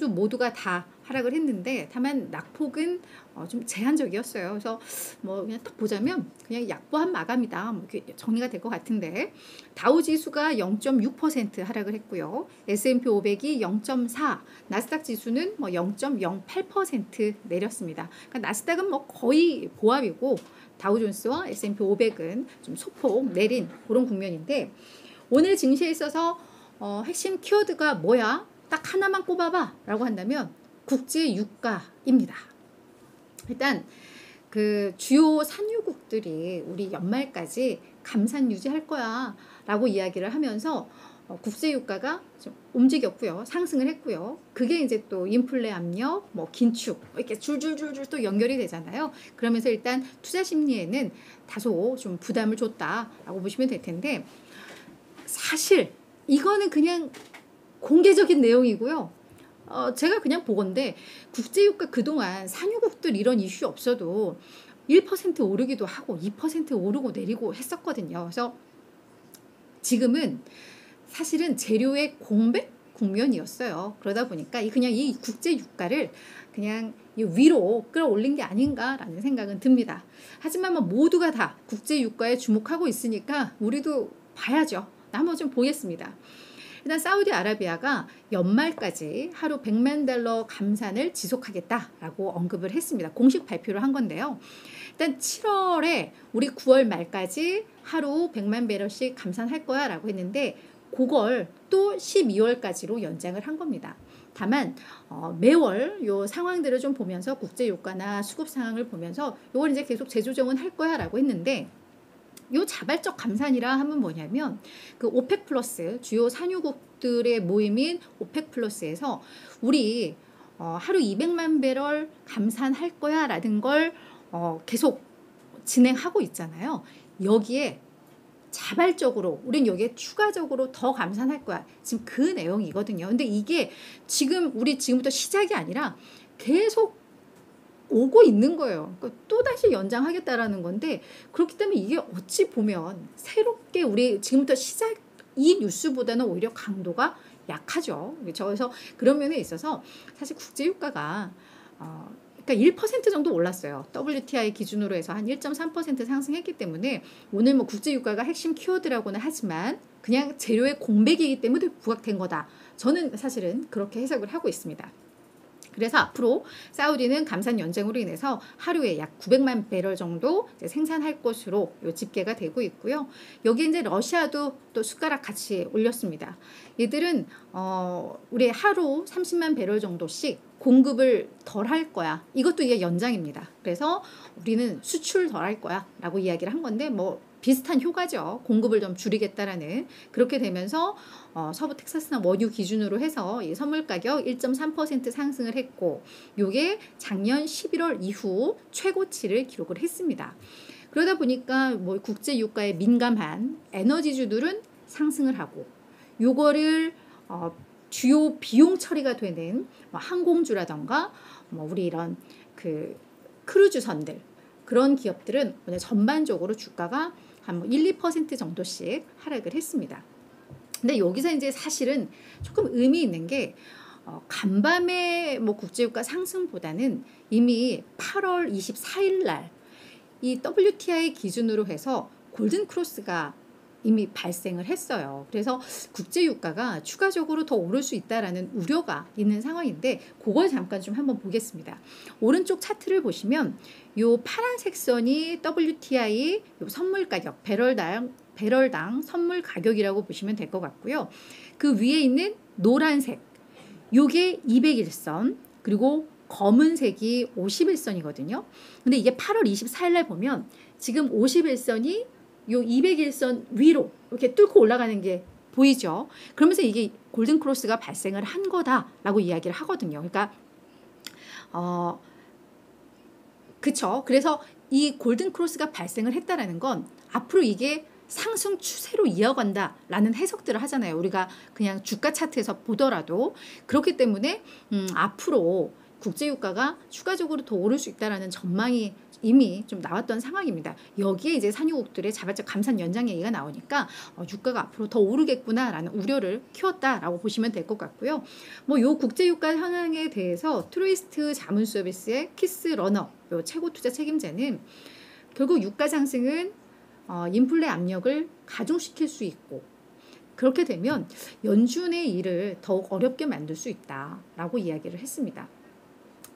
지수 모두가 다 하락을 했는데 다만 낙폭은 좀 제한적이었어요. 그래서 뭐 그냥 딱 보자면 그냥 약보한 마감이다, 뭐 이렇게 정리가 될 것 같은데, 다우 지수가 0.6% 하락을 했고요. S&P 500이 0.4, 나스닥 지수는 뭐 0.08% 내렸습니다. 그러니까 나스닥은 뭐 거의 보합이고 다우존스와 S&P 500은 좀 소폭 내린 그런 국면인데, 오늘 증시에 있어서 핵심 키워드가 뭐야? 딱 하나만 꼽아봐 라고 한다면 국제 유가입니다. 일단 그 주요 산유국들이 우리 연말까지 감산 유지할 거야 라고 이야기를 하면서 국제 유가가 좀 움직였고요. 상승을 했고요. 그게 이제 또 인플레 압력, 뭐 긴축 이렇게 줄줄줄줄 또 연결이 되잖아요. 그러면서 일단 투자 심리에는 다소 좀 부담을 줬다라고 보시면 될 텐데, 사실 이거는 그냥 공개적인 내용이고요. 제가 그냥 보건데 국제유가 그동안 산유국들 이런 이슈 없어도 1% 오르기도 하고 2% 오르고 내리고 했었거든요. 그래서 지금은 사실은 재료의 공백 국면이었어요. 그러다 보니까 그냥 이 국제유가를 그냥 위로 끌어올린 게 아닌가라는 생각은 듭니다. 하지만 뭐 모두가 다 국제유가에 주목하고 있으니까 우리도 봐야죠. 한번 좀 보겠습니다. 일단 사우디아라비아가 연말까지 하루 100만 달러 감산을 지속하겠다라고 언급을 했습니다. 공식 발표를 한 건데요. 일단 7월에 우리 9월 말까지 하루 100만 배럴씩 감산할 거야 라고 했는데, 그걸 또 12월까지로 연장을 한 겁니다. 다만 매월 요 상황들을 좀 보면서 국제유가나 수급 상황을 보면서 요걸 이제 계속 재조정은 할 거야 라고 했는데, 요 자발적 감산이라 하면 뭐냐면 그 오펙 플러스 주요 산유국들의 모임인 오펙 플러스에서 우리 하루 200만 배럴 감산할 거야 라는 걸 계속 진행하고 있잖아요. 여기에 자발적으로 우린 여기에 추가적으로 더 감산할 거야, 지금 그 내용이거든요. 근데 이게 지금 우리 지금부터 시작이 아니라 계속 오고 있는 거예요. 그러니까 또다시 연장하겠다라는 건데, 그렇기 때문에 이게 어찌 보면 새롭게 우리 지금부터 시작, 이 뉴스보다는 오히려 강도가 약하죠. 그렇죠? 그래서 그런 면에 있어서 사실 국제유가가 그러니까 1% 정도 올랐어요. WTI 기준으로 해서 한 1.3% 상승했기 때문에 오늘 뭐 국제유가가 핵심 키워드라고는 하지만 그냥 재료의 공백이기 때문에 부각된 거다. 저는 사실은 그렇게 해석을 하고 있습니다. 그래서 앞으로 사우디는 감산 연장으로 인해서 하루에 약 900만 배럴 정도 이제 생산할 것으로 집계가 되고 있고요. 여기 이제 러시아도 또 숟가락 같이 올렸습니다. 얘들은 우리 하루 30만 배럴 정도씩 공급을 덜 할 거야. 이것도 이게 연장입니다. 그래서 우리는 수출 덜 할 거야 라고 이야기를 한 건데, 뭐 비슷한 효과죠. 공급을 좀 줄이겠다라는. 그렇게 되면서 서부 텍사스나 원유 기준으로 해서 이 선물 가격 1.3% 상승을 했고, 요게 작년 11월 이후 최고치를 기록을 했습니다. 그러다 보니까 뭐 국제 유가에 민감한 에너지주들은 상승을 하고, 요거를 주요 비용 처리가 되는 뭐 항공주라던가 뭐 우리 이런 그 크루즈선들, 그런 기업들은 오늘 전반적으로 주가가 한 1, 2% 정도씩 하락을 했습니다. 근데 여기서 이제 사실은 조금 의미 있는 게 간밤에 뭐 국제유가 상승보다는 이미 8월 24일 날 이 WTI 기준으로 해서 골든 크로스가 이미 발생을 했어요. 그래서 국제유가가 추가적으로 더 오를 수 있다라는 우려가 있는 상황인데, 그걸 잠깐 좀 한번 보겠습니다. 오른쪽 차트를 보시면 요 파란색 선이 WTI 요 선물 가격, 배럴당 선물 가격이라고 보시면 될 것 같고요. 그 위에 있는 노란색, 요게 200일선, 그리고 검은색이 50일선이거든요. 근데 이게 8월 24일 날 보면 지금 50일선이 요 200일선 위로 이렇게 뚫고 올라가는 게 보이죠. 그러면서 이게 골든 크로스가 발생을 한 거다라고 이야기를 하거든요. 그러니까 그쵸. 그래서 이 골든 크로스가 발생을 했다라는 건 앞으로 이게 상승 추세로 이어간다라는 해석들을 하잖아요. 우리가 그냥 주가 차트에서 보더라도. 그렇기 때문에 앞으로 국제유가가 추가적으로 더 오를 수 있다라는 전망이 이미 좀 나왔던 상황입니다. 여기에 이제 산유국들의 자발적 감산 연장 얘기가 나오니까 유가가 앞으로 더 오르겠구나라는 우려를 키웠다라고 보시면 될 것 같고요. 뭐 요 국제 유가 현황에 대해서 트루이스트 자문 서비스의 키스 러너 요 최고 투자 책임자는 결국 유가 상승은 인플레 압력을 가중시킬 수 있고 그렇게 되면 연준의 일을 더욱 어렵게 만들 수 있다라고 이야기를 했습니다.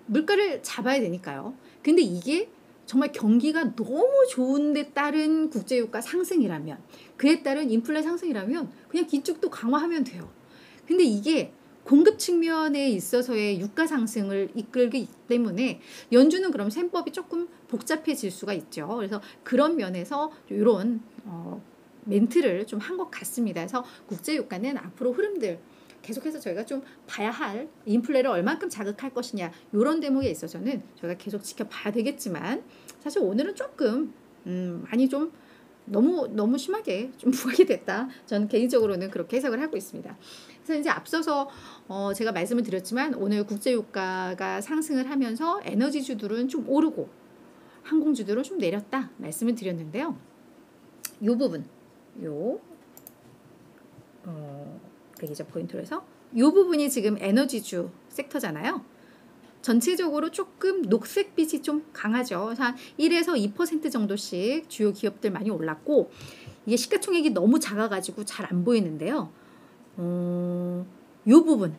물가를 잡아야 되니까요. 근데 이게 정말 경기가 너무 좋은데 따른 국제유가 상승이라면 그에 따른 인플레 상승이라면 그냥 기축도 강화하면 돼요. 근데 이게 공급 측면에 있어서의 유가 상승을 이끌기 때문에 연준은 그럼 셈법이 조금 복잡해질 수가 있죠. 그래서 그런 면에서 이런 멘트를 좀 한 것 같습니다. 그래서 국제유가는 앞으로 흐름들 계속해서 저희가 좀 봐야 할 인플레를 얼만큼 자극할 것이냐 이런 대목에 있어서는 저희가 계속 지켜봐야 되겠지만 사실 오늘은 조금 많이 좀 너무 심하게 좀 부각이 됐다. 저는 개인적으로는 그렇게 해석을 하고 있습니다. 그래서 이제 앞서서 제가 말씀을 드렸지만 오늘 국제유가가 상승을 하면서 에너지주들은 좀 오르고 항공주들은 좀 내렸다 말씀을 드렸는데요. 이 부분 대기자 포인트로 해서 이 부분이 지금 에너지주 섹터잖아요. 전체적으로 조금 녹색빛이 좀 강하죠. 한 1에서 2% 정도씩 주요 기업들 많이 올랐고 이게 시가총액이 너무 작아가지고 잘 안 보이는데요. 이 부분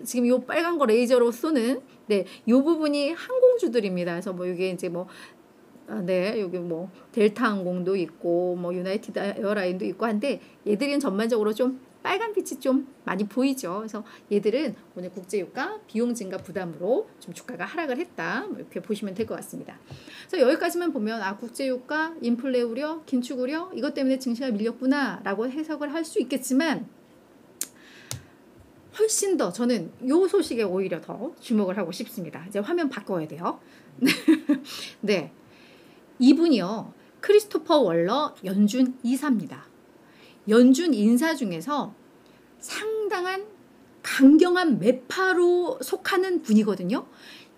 지금 이 빨간 거 레이저로 쏘는 이 부분이 항공주들입니다. 그래서 뭐 이게 이제 뭐 여기 뭐 델타 항공도 있고 뭐 유나이티드 에어라인도 있고 한데 얘들은 전반적으로 좀 빨간 빛이 좀 많이 보이죠. 그래서 얘들은 오늘 국제유가 비용 증가 부담으로 좀 주가가 하락을 했다. 뭐 이렇게 보시면 될 것 같습니다. 그래서 여기까지만 보면 국제유가, 인플레 우려, 긴축 우려 이것 때문에 증시가 밀렸구나라고 해석을 할 수 있겠지만 훨씬 더 저는 이 소식에 오히려 더 주목을 하고 싶습니다. 이제 화면 바꿔야 돼요. 네. 이분이요. 크리스토퍼 월러 연준 이사입니다. 연준 인사 중에서 상당한 강경한 매파로 속하는 분이거든요.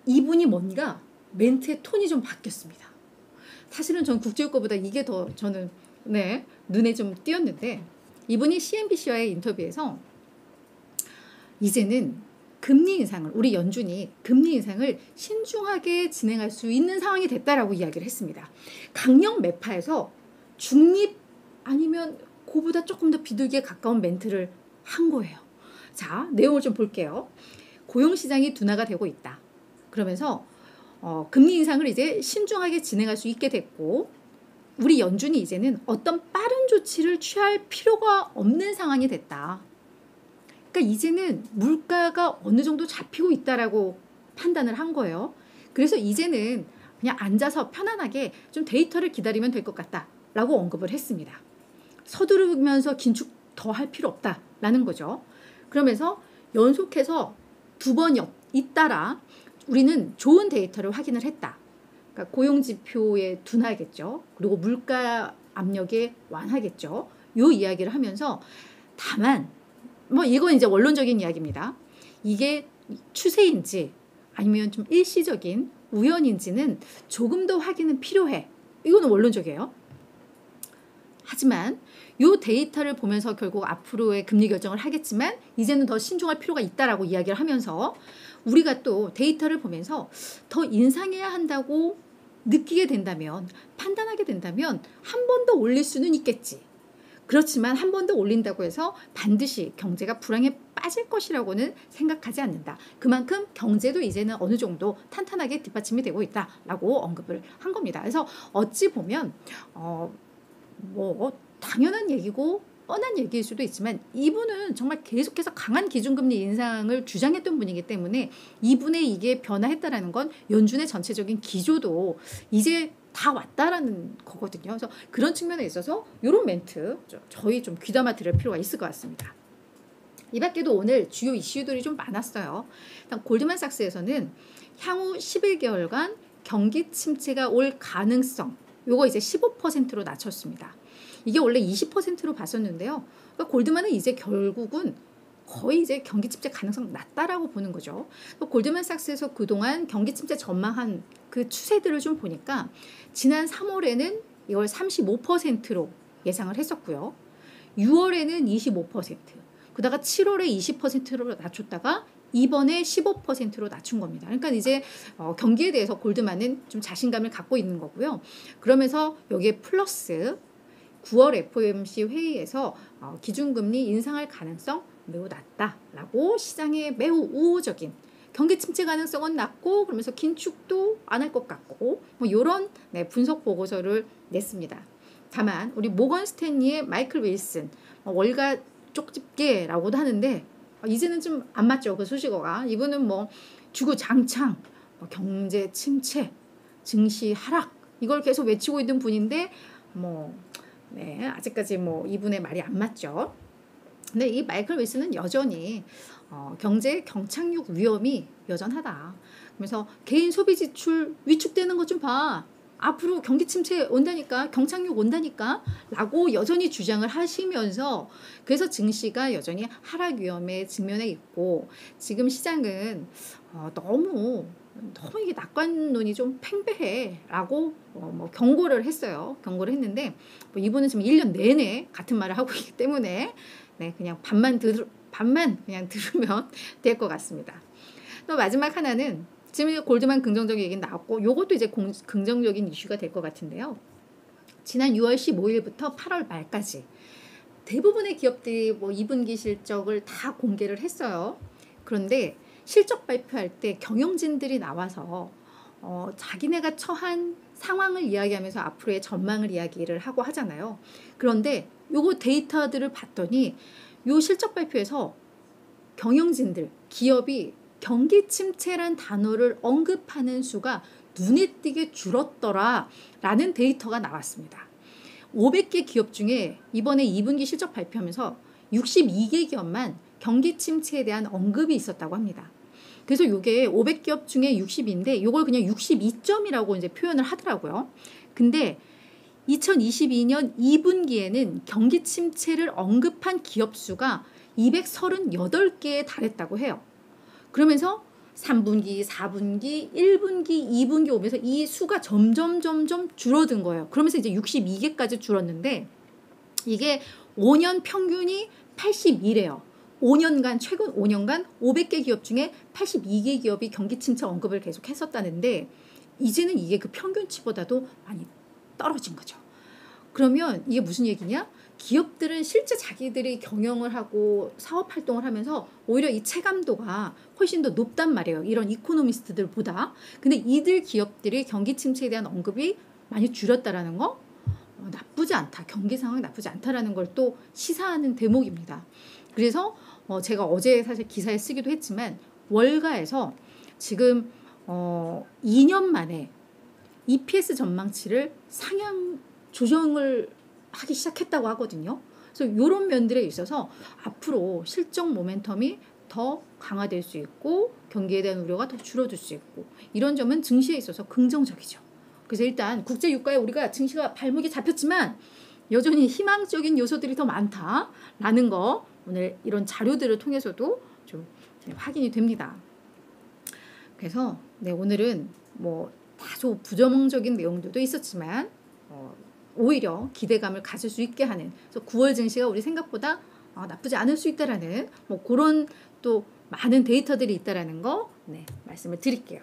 이분이 뭔가 멘트의 톤이 좀 바뀌었습니다. 사실은 전 국제유가보다 이게 더 저는 눈에 좀 띄었는데 이분이 CNBC와의 인터뷰에서 이제는 금리 인상을 우리 연준이 금리 인상을 신중하게 진행할 수 있는 상황이 됐다라고 이야기를 했습니다. 강력 매파에서 중립 아니면 그보다 조금 더 비둘기에 가까운 멘트를 한 거예요. 자, 내용을 좀 볼게요. 고용시장이 둔화가 되고 있다. 그러면서 금리 인상을 이제 신중하게 진행할 수 있게 됐고 우리 연준이 이제는 어떤 빠른 조치를 취할 필요가 없는 상황이 됐다. 그러니까 이제는 물가가 어느 정도 잡히고 있다라고 판단을 한 거예요. 그래서 이제는 그냥 앉아서 편안하게 좀 데이터를 기다리면 될 것 같다라고 언급을 했습니다. 서두르면서 긴축 더 할 필요 없다라는 거죠. 그러면서 연속해서 2번 잇따라 우리는 좋은 데이터를 확인을 했다. 그러니까 고용지표의 둔화겠죠. 그리고 물가 압력의 완화겠죠. 요 이야기를 하면서 다만 뭐 이건 이제 원론적인 이야기입니다. 이게 추세인지 아니면 좀 일시적인 우연인지는 조금 더 확인은 필요해. 이거는 원론적이에요. 하지만 이 데이터를 보면서 결국 앞으로의 금리 결정을 하겠지만 이제는 더 신중할 필요가 있다라고 이야기를 하면서 우리가 또 데이터를 보면서 더 인상해야 한다고 느끼게 된다면 판단하게 된다면 한 번 더 올릴 수는 있겠지. 그렇지만 한 번 더 올린다고 해서 반드시 경제가 불황에 빠질 것이라고는 생각하지 않는다. 그만큼 경제도 이제는 어느 정도 탄탄하게 뒷받침이 되고 있다라고 언급을 한 겁니다. 그래서 어찌 보면 뭐 당연한 얘기고 뻔한 얘기일 수도 있지만 이분은 정말 계속해서 강한 기준금리 인상을 주장했던 분이기 때문에 이분의 이게 변화했다라는 건 연준의 전체적인 기조도 이제 다 왔다라는 거거든요. 그래서 그런 측면에 있어서 이런 멘트 저희 좀 귀담아 들을 필요가 있을 것 같습니다. 이 밖에도 오늘 주요 이슈들이 좀 많았어요. 일단 골드만삭스에서는 향후 11개월간 경기 침체가 올 가능성 요거 이제 15%로 낮췄습니다. 이게 원래 20%로 봤었는데요. 그러니까 골드만은 이제 결국은 거의 이제 경기 침체 가능성 낮다라고 보는 거죠. 골드만삭스에서 그동안 경기 침체 전망한 그 추세들을 좀 보니까 지난 3월에는 이걸 35%로 예상을 했었고요. 6월에는 25%, 그다가 7월에 20%로 낮췄다가 이번에 15%로 낮춘 겁니다. 그러니까 이제 경기에 대해서 골드만은 좀 자신감을 갖고 있는 거고요. 그러면서 여기에 플러스 9월 FOMC 회의에서 기준금리 인상할 가능성 매우 낮다라고 시장에 매우 우호적인, 경기 침체 가능성은 낮고 그러면서 긴축도 안 할 것 같고 뭐 이런 분석 보고서를 냈습니다. 다만 우리 모건 스탠리의 마이클 윌슨 월가 쪽집게라고도 하는데 이제는 좀 안 맞죠. 그 수식어가. 이분은 뭐 주구장창 경제 침체, 증시 하락 이걸 계속 외치고 있는 분인데 아직까지 이분의 말이 안 맞죠. 근데 이 마이클 윌슨은 여전히 경제 경착륙 위험이 여전하다. 그래서 개인 소비 지출 위축되는 것 좀 봐. 앞으로 경기 침체 온다니까, 경착륙 온다니까 라고 여전히 주장을 하시면서, 그래서 증시가 여전히 하락 위험에 직면해 있고, 지금 시장은 너무 이게 낙관론이 좀 팽배해 라고 경고를 했어요. 경고를 했는데 이분은 지금 1년 내내 같은 말을 하고 있기 때문에 그냥 반만 그냥 들으면 될 것 같습니다. 또 마지막 하나는 지금 골드만 긍정적인 얘기는 나왔고, 요것도 이제 긍정적인 이슈가 될 것 같은데요. 지난 6월 15일부터 8월 말까지 대부분의 기업들이 2분기 실적을 다 공개를 했어요. 그런데 실적 발표할 때 경영진들이 나와서 자기네가 처한 상황을 이야기하면서 앞으로의 전망을 이야기를 하고 하잖아요. 그런데 요거 데이터들을 봤더니 요 실적 발표에서 경영진들, 기업이 경기 침체란 단어를 언급하는 수가 눈에 띄게 줄었더라라는 데이터가 나왔습니다. 500개 기업 중에 이번에 2분기 실적 발표하면서 62개 기업만 경기 침체에 대한 언급이 있었다고 합니다. 그래서 이게 500기업 중에 60인데 이걸 그냥 62점이라고 이제 표현을 하더라고요. 근데 2022년 2분기에는 경기 침체를 언급한 기업 수가 238개에 달했다고 해요. 그러면서 3분기, 4분기, 1분기, 2분기 오면서 이 수가 점점 줄어든 거예요. 그러면서 이제 62개까지 줄었는데 이게 5년 평균이 82래요. 5년간, 최근 5년간 500개 기업 중에 82개 기업이 경기 침체 언급을 계속 했었다는데 이제는 이게 그 평균치보다도 많이 떨어진 거죠. 그러면 이게 무슨 얘기냐? 기업들은 실제 자기들이 경영을 하고 사업 활동을 하면서 오히려 이 체감도가 훨씬 더 높단 말이에요. 이런 이코노미스트들보다. 근데 이들 기업들이 경기 침체에 대한 언급이 많이 줄였다라는 거 나쁘지 않다. 경기 상황이 나쁘지 않다라는 걸 또 시사하는 대목입니다. 그래서 제가 어제 사실 기사에 쓰기도 했지만 월가에서 지금 2년 만에 EPS 전망치를 상향 조정을 하기 시작했다고 하거든요. 그래서 이런 면들에 있어서 앞으로 실적 모멘텀이 더 강화될 수 있고 경기에 대한 우려가 더 줄어들 수 있고 이런 점은 증시에 있어서 긍정적이죠. 그래서 일단 국제 유가에 우리가 증시가 발목이 잡혔지만 여전히 희망적인 요소들이 더 많다라는 거 오늘 이런 자료들을 통해서도 좀 확인이 됩니다. 그래서 오늘은 다소 부정적인 내용들도 있었지만 오히려 기대감을 가질 수 있게 하는, 그래서 9월 증시가 우리 생각보다 나쁘지 않을 수 있다라는 그런 또 많은 데이터들이 있다라는 거 말씀을 드릴게요.